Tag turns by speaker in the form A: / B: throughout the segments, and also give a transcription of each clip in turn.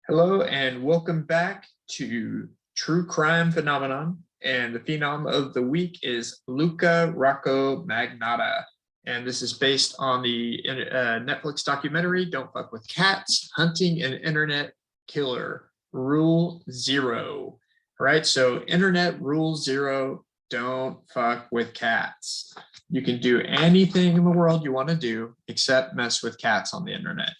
A: Hello and welcome back to True Crime Phenomenon. And the phenom of the week is Luka Rocco Magnotta. And this is based on the Netflix documentary, Don't Fuck with Cats, Hunting an Internet Killer, Rule Zero. All right, so internet rule zero, don't fuck with cats. You can do anything in the world you want to do except mess with cats on the internet.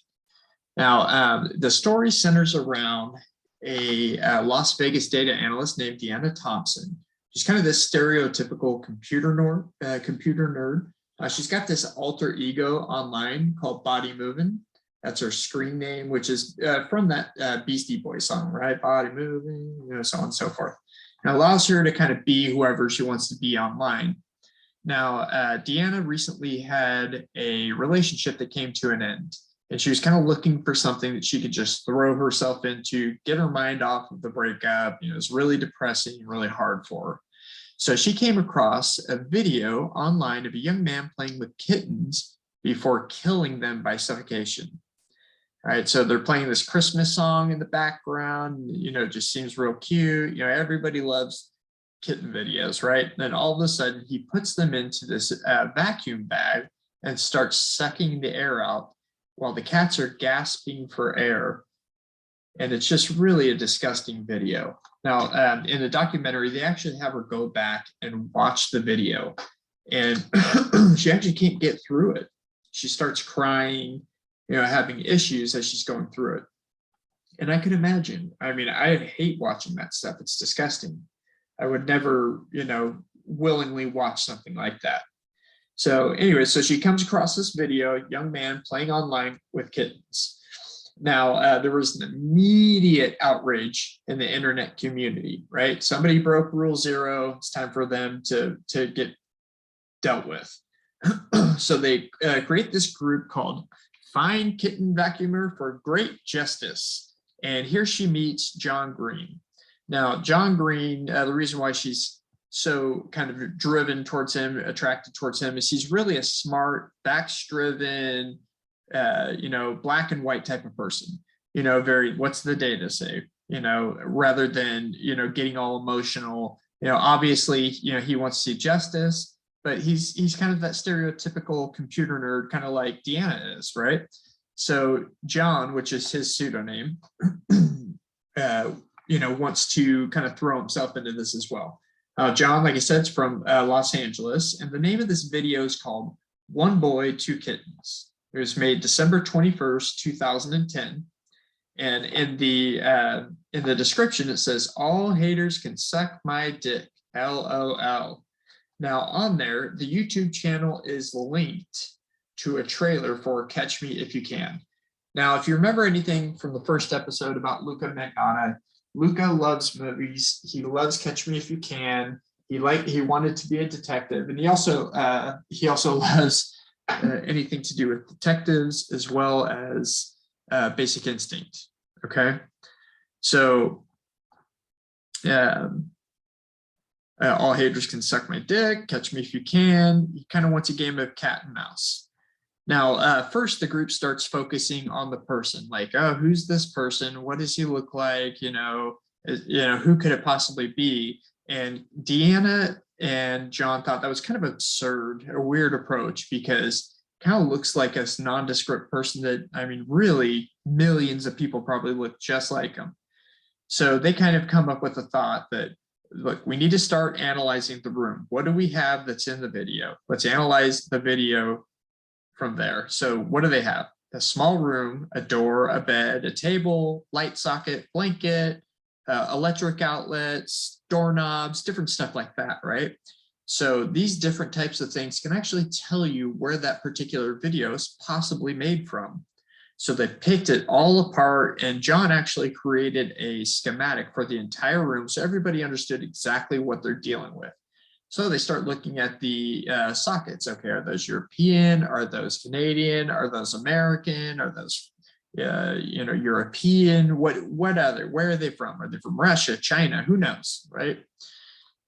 A: Now, the story centers around a Las Vegas data analyst named Deanna Thompson. She's kind of this stereotypical computer nerd. She's got this alter ego online called Body Moving. That's her screen name, which is from that Beastie Boys song, right? Body moving, so on and so forth. And it allows her to kind of be whoever she wants to be online. Now, Deanna recently had a relationship that came to an end. And she was kind of looking for something that she could just throw herself into, get her mind off of the breakup. It was really depressing, really hard for her. So she came across a video online of a young man playing with kittens before killing them by suffocation. All right, so they're playing this Christmas song in the background, just seems real cute. Everybody loves kitten videos, right? And then all of a sudden he puts them into this vacuum bag and starts sucking the air out while the cats are gasping for air. And it's just really a disgusting video. Now, in the documentary, they actually have her go back and watch the video. And she actually can't get through it. She starts crying, having issues as she's going through it. And I can imagine, I hate watching that stuff. It's disgusting. I would never, willingly watch something like that. So anyway, so she comes across this video, young man playing online with kittens. Now, there was an immediate outrage in the internet community, right? Somebody broke rule zero. It's time for them to get dealt with. So they create this group called Find Kitten Vacuumer for Great Justice. And here she meets John Green. Now, John Green, the reason why she's so kind of driven towards him, attracted towards him, is he's really a smart, facts-driven, black and white type of person, very, what's the data say, rather than, getting all emotional, obviously, he wants to see justice, but he's kind of that stereotypical computer nerd, kind of like Deanna is, right? So John, which is his pseudonym, wants to kind of throw himself into this as well. John, like I said, is from Los Angeles, and the name of this video is called One Boy, Two Kittens. It was made December 21st, 2010. And in the description, it says, "All haters can suck my dick, LOL." Now on there, the YouTube channel is linked to a trailer for Catch Me If You Can. Now, if you remember anything from the first episode about Luka Magnotta, Luca loves movies. He loves Catch Me If You Can. He wanted to be a detective, and he also loves anything to do with detectives as well as Basic Instinct. Okay, so all haters can suck my dick. Catch Me If You Can. He kind of wants a game of cat and mouse. Now, first, the group starts focusing on the person, like, oh, who's this person? What does he look like? Who could it possibly be? And Deanna and John thought that was kind of absurd, a weird approach, because it kind of looks like a nondescript person that, really millions of people probably look just like him. So they kind of come up with a thought that, look, we need to start analyzing the room. What do we have that's in the video? Let's analyze the video from there. So what do they have? A small room, a door, a bed, a table, light socket, blanket, electric outlets, doorknobs, different stuff like that, right? So these different types of things can actually tell you where that particular video is possibly made from. So they picked it all apart, and John actually created a schematic for the entire room so everybody understood exactly what they're dealing with. So they start looking at the sockets. Okay, are those European? Are those Canadian? Are those American? Are those, European? What other? Where are they from? Are they from Russia, China? Who knows, right?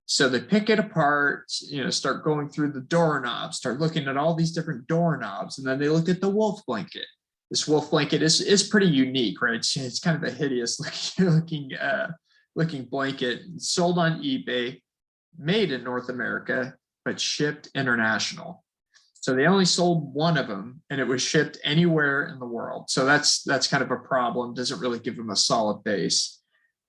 A: So they pick it apart. Start going through the doorknobs. Start looking at all these different doorknobs, and then they look at the wolf blanket. This wolf blanket is pretty unique, right? It's kind of a hideous looking blanket, sold on eBay, made in North America, but shipped international. So they only sold one of them, and it was shipped anywhere in the world. So that's kind of a problem. Doesn't really give them a solid base.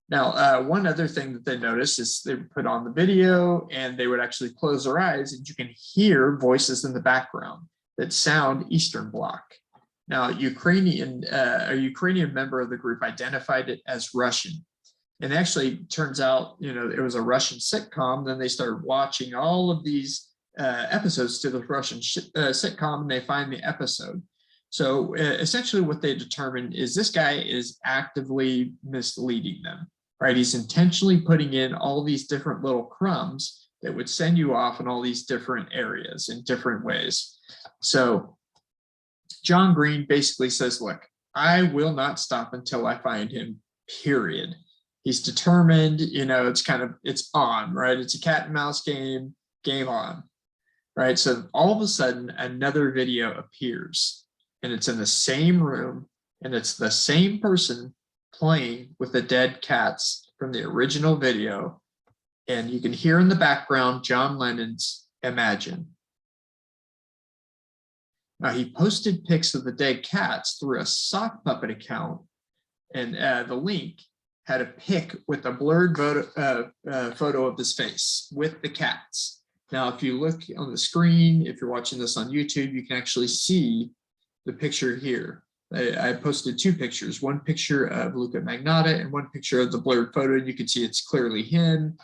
A: Now, one other thing that they noticed is they would put on the video and they would actually close their eyes, and you can hear voices in the background that sound Eastern Bloc. Now, a Ukrainian member of the group identified it as Russian. And actually, turns out, it was a Russian sitcom. Then they started watching all of these episodes to the Russian sitcom, and they find the episode. So essentially what they determined is this guy is actively misleading them, right? He's intentionally putting in all these different little crumbs that would send you off in all these different areas in different ways. So John Green basically says, look, I will not stop until I find him, period. He's determined, it's on, right? It's a cat and mouse game on, right? So all of a sudden, another video appears, and it's in the same room, and it's the same person playing with the dead cats from the original video. And you can hear in the background John Lennon's Imagine. Now, he posted pics of the dead cats through a sock puppet account, and the link had a pic with a blurred photo of his face with the cats. Now, if you look on the screen, if you're watching this on YouTube, you can actually see the picture here. I posted two pictures, one picture of Luka Magnotta and one picture of the blurred photo. You can see it's clearly him.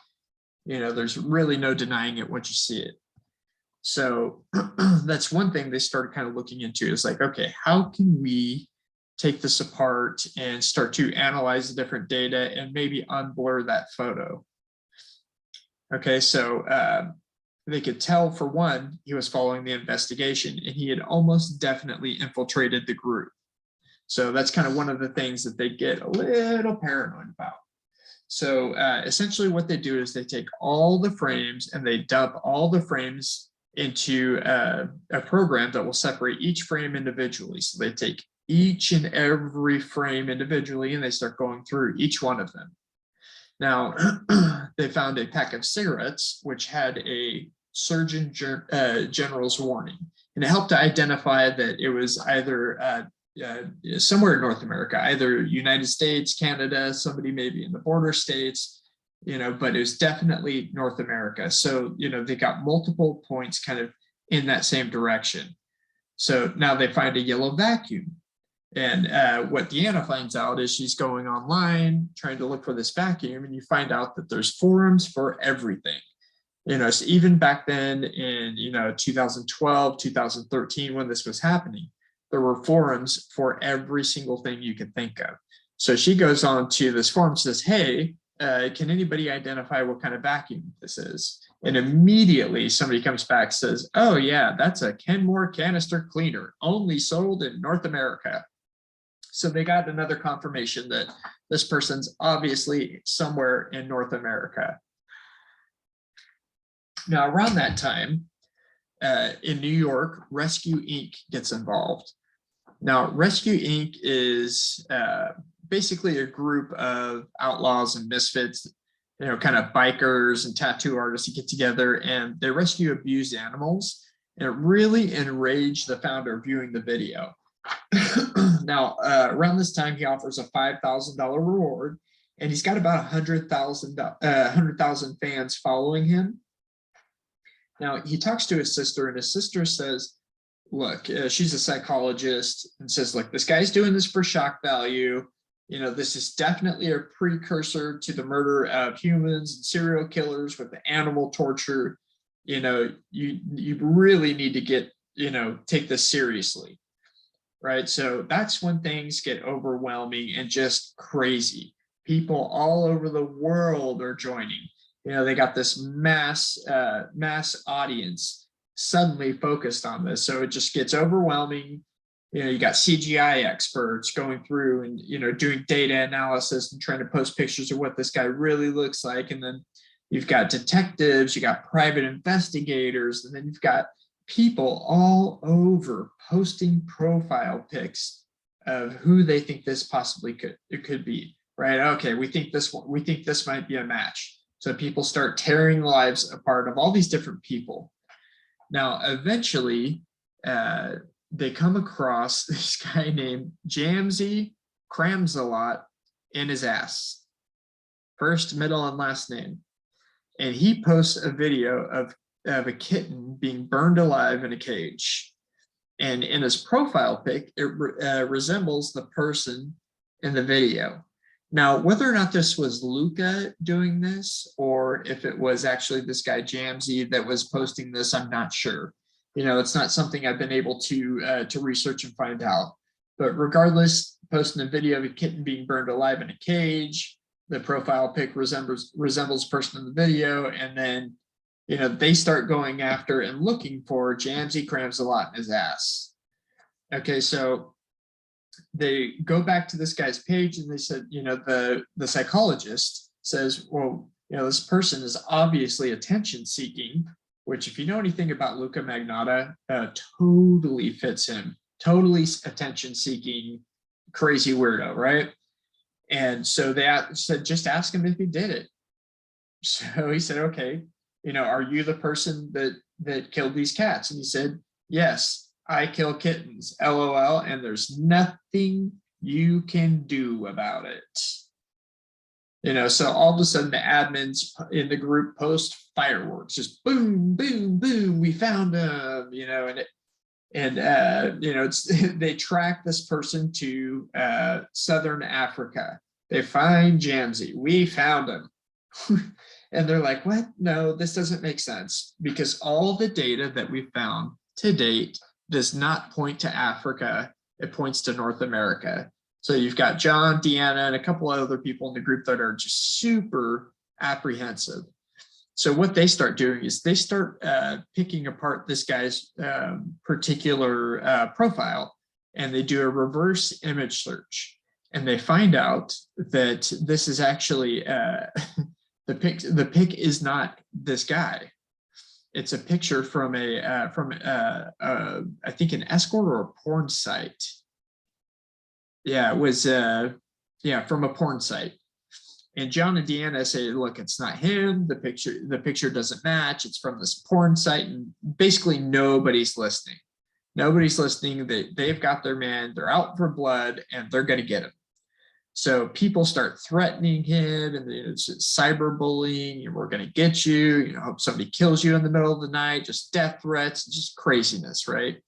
A: There's really no denying it once you see it. So that's one thing they started kind of looking into, is like, okay, how can we take this apart and start to analyze the different data and maybe unblur that photo? Okay, so they could tell, for one, he was following the investigation, and he had almost definitely infiltrated the group. So that's kind of one of the things that they get a little paranoid about. So essentially what they do is they take all the frames and they dump all the frames into a program that will separate each frame individually. So they take each and every frame individually, and they start going through each one of them. Now, they found a pack of cigarettes which had a Surgeon General's warning, and it helped to identify that it was either somewhere in North America, either United States, Canada, somebody maybe in the border states, but it was definitely North America. So, they got multiple points kind of in that same direction. So now they find a yellow vacuum. And what Deanna finds out is she's going online trying to look for this vacuum, and you find out that there's forums for everything. So even back then in 2012, 2013, when this was happening, there were forums for every single thing you could think of. So she goes on to this forum, says, hey, can anybody identify what kind of vacuum this is? And immediately somebody comes back, says, oh yeah, that's a Kenmore canister cleaner, only sold in North America. So they got another confirmation that this person's obviously somewhere in North America. Now, around that time, in New York, Rescue Inc. gets involved. Now, Rescue Inc. is basically a group of outlaws and misfits, kind of bikers and tattoo artists who get together, and they rescue abused animals. And it really enraged the founder viewing the video. Now, around this time, he offers a $5,000 reward, and he's got about 100,000 fans following him. Now, he talks to his sister, and his sister says, look, she's a psychologist, and says, look, this guy's doing this for shock value. This is definitely a precursor to the murder of humans and serial killers with the animal torture. You really need to take this seriously. Right. So that's when things get overwhelming and just crazy. People all over the world are joining. They got this mass audience suddenly focused on this. So it just gets overwhelming. You got CGI experts going through and, doing data analysis and trying to post pictures of what this guy really looks like. And then you've got detectives, you got private investigators, and then you've got people all over posting profile pics of who they think this possibly could be, right? Okay, we think this might be a match. So people start tearing the lives apart of all these different people. Now, eventually, they come across this guy named Jamsey Crams a lot in his ass. First, middle, and last name. And he posts a video of a kitten being burned alive in a cage. And in his profile pic, it resembles the person in the video. Now, whether or not this was Luca doing this, or if it was actually this guy Jamsey that was posting this, I'm not sure. You know, it's not something I've been able to research and find out. But regardless, posting a video of a kitten being burned alive in a cage, the profile pic resembles the person in the video, and then, you know, they start going after and looking for Jamsey Crams a lot in his ass. Okay, so they go back to this guy's page and they said, you know, the psychologist says, well, you know, this person is obviously attention seeking, which if you know anything about Luka Magnotta, totally fits him. Totally attention seeking, crazy weirdo, right? And so they said, just ask him if he did it. So he said, okay, you know, are you the person that killed these cats? And he said, yes, I kill kittens, LOL, and there's nothing you can do about it. You know, so all of a sudden the admins in the group post fireworks, just boom, boom, boom, we found him, you know, and you know, they track this person to Southern Africa. They find Jamsey, we found him. And they're like, what? No, this doesn't make sense, because all the data that we found to date does not point to Africa. It points to North America. So you've got John, Deanna, and a couple of other people in the group that are just super apprehensive. So what they start doing is they start picking apart this guy's particular profile, and they do a reverse image search. And they find out that this is actually the pic is not this guy. It's a picture from I think an escort or a porn site. Yeah, it was from a porn site. And John and Deanna say, look, it's not him. The picture doesn't match. It's from this porn site, and basically nobody's listening. Nobody's listening. They've got their man. They're out for blood, and they're going to get him. So people start threatening him, and it's cyberbullying. We're going to get you. You know, hope somebody kills you in the middle of the night. Just death threats, just craziness, right?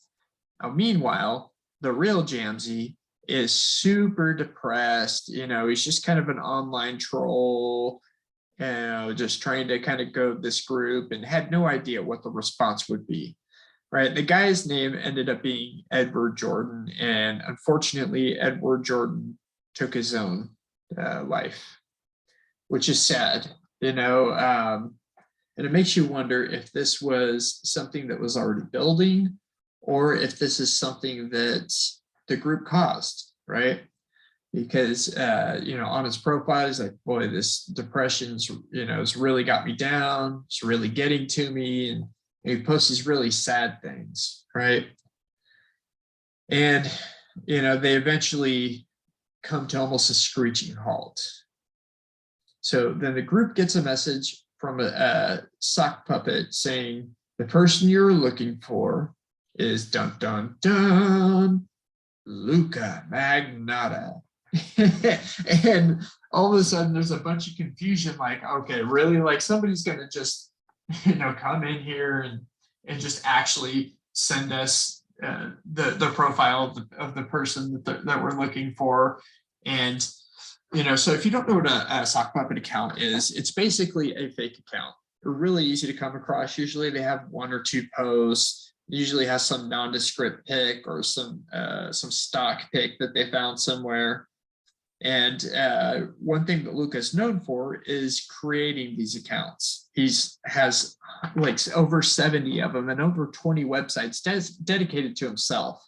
A: Now, meanwhile, the real Jamsey is super depressed. You know, he's just kind of an online troll, you know, just trying to kind of goad this group, and had no idea what the response would be. Right? The guy's name ended up being Edward Jordan, and unfortunately, Edward Jordan took his own life, which is sad, you know, and it makes you wonder if this was something that was already building, or if this is something that the group caused, right? Because, you know, on his profile, he's like, boy, this depression's, you know, it's really got me down. It's really getting to me. And he posts these really sad things, right? And, you know, they eventually come to almost a screeching halt. So then the group gets a message from a sock puppet saying, the person you're looking for is dun dun dun, Luka Magnotta. And all of a sudden there's a bunch of confusion, like, okay, really, like somebody's gonna just, you know, come in here and just actually send us the profile of the person that we're looking for. And, you know, so if you don't know what a sock puppet account is, it's basically a fake account. They're really easy to come across. Usually they have one or two posts. Usually has some nondescript pic or some stock pic that they found somewhere. And one thing that Luca is known for is creating these accounts. Has like over 70 of them and over 20 websites dedicated to himself.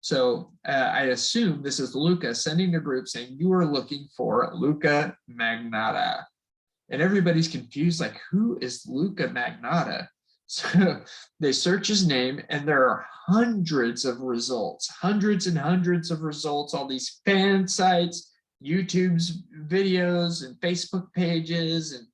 A: So I assume this is Luca sending a group saying, you are looking for Luka Magnotta. And everybody's confused, like, who is Luka Magnotta? So they search his name, and there are hundreds of results, hundreds and hundreds of results, all these fan sites, YouTube's videos and Facebook pages, and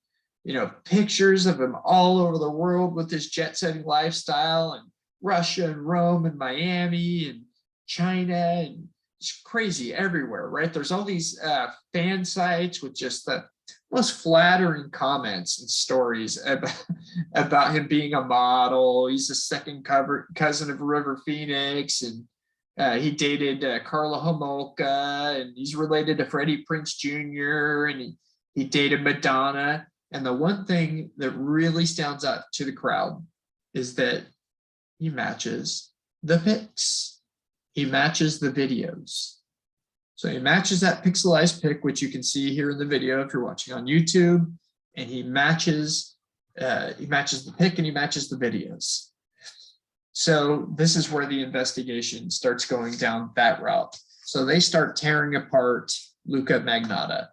A: pictures of him all over the world with his jet-setting lifestyle, and Russia and Rome and Miami and China, and it's crazy everywhere, right? There's all these fan sites with just the most flattering comments and stories about him being a model. He's the second cousin of River Phoenix, and he dated Carla Homolka, and he's related to Freddie Prinze Jr., and he dated Madonna. And the one thing that really stands out to the crowd is that he matches the pics. He matches the videos. So he matches that pixelized pic, which you can see here in the video if you're watching on YouTube, and he matches the pic and he matches the videos. So this is where the investigation starts going down that route. So they start tearing apart Luka Magnotta.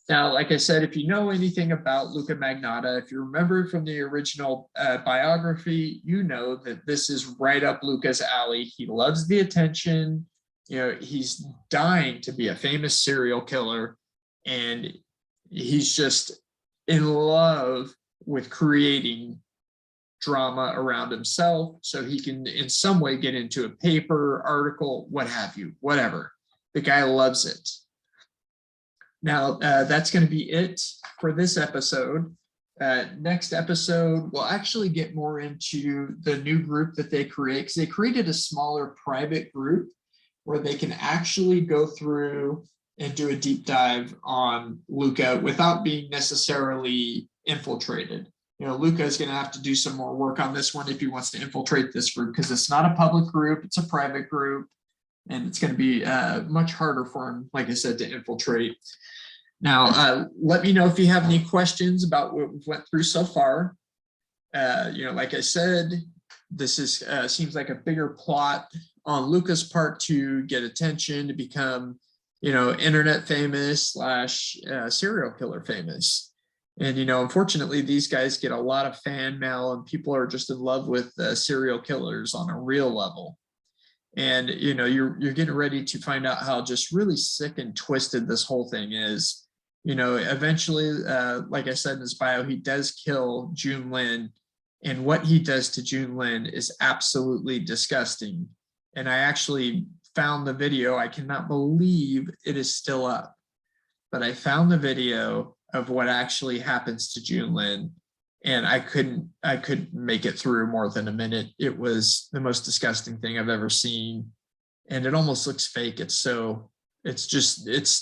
A: Now, like I said, if you know anything about Luka Magnotta, if you remember from the original biography, you know that this is right up Luka's alley. He loves the attention. He's dying to be a famous serial killer, and he's just in love with creating drama around himself so he can in some way get into a paper, article, what have you, whatever. The guy loves it. Now, that's going to be it for this episode. Next episode, we'll actually get more into the new group that they create, because they created a smaller private group where they can actually go through and do a deep dive on Luka without being necessarily infiltrated. Luka is going to have to do some more work on this one if he wants to infiltrate this group, because it's not a public group, it's a private group, and it's going to be much harder for him, like I said, to infiltrate. Now, let me know if you have any questions about what we've went through so far. Like I said, this is seems like a bigger plot on Luka's part to get attention, to become, internet famous / serial killer famous. And, unfortunately, these guys get a lot of fan mail, and people are just in love with serial killers on a real level. And, you're getting ready to find out how just really sick and twisted this whole thing is. Eventually, like I said in his bio, he does kill June Lin, and what he does to June Lin is absolutely disgusting. And I actually found the video. I cannot believe it is still up, but I found the video of what actually happens to June Lin, and I couldn't make it through more than a minute. It was the most disgusting thing I've ever seen, and it almost looks fake. It's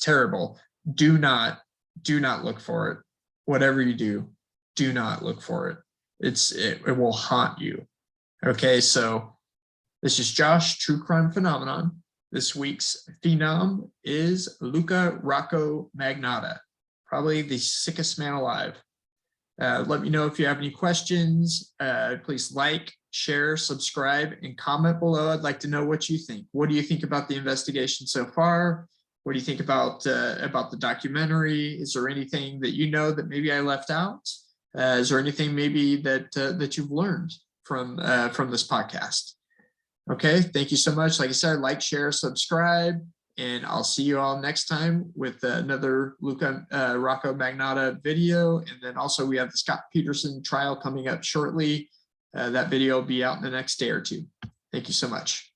A: terrible. Do not look for it. Whatever you do not look for it. It will haunt you. Okay, so this is Josh, True Crime Phenomenon. This week's phenom is Luka Rocco Magnotta, probably the sickest man alive. Let me know if you have any questions. Please like, share, subscribe, and comment below. I'd like to know what you think. What do you think about the investigation so far? What do you think about the documentary? Is there anything that that maybe I left out? Is there anything maybe that you've learned from this podcast? Okay, thank you so much. Like I said, like, share, subscribe, and I'll see you all next time with another Luka Rocco Magnotta video. And then also we have the Scott Peterson trial coming up shortly. That video will be out in the next day or two. Thank you so much.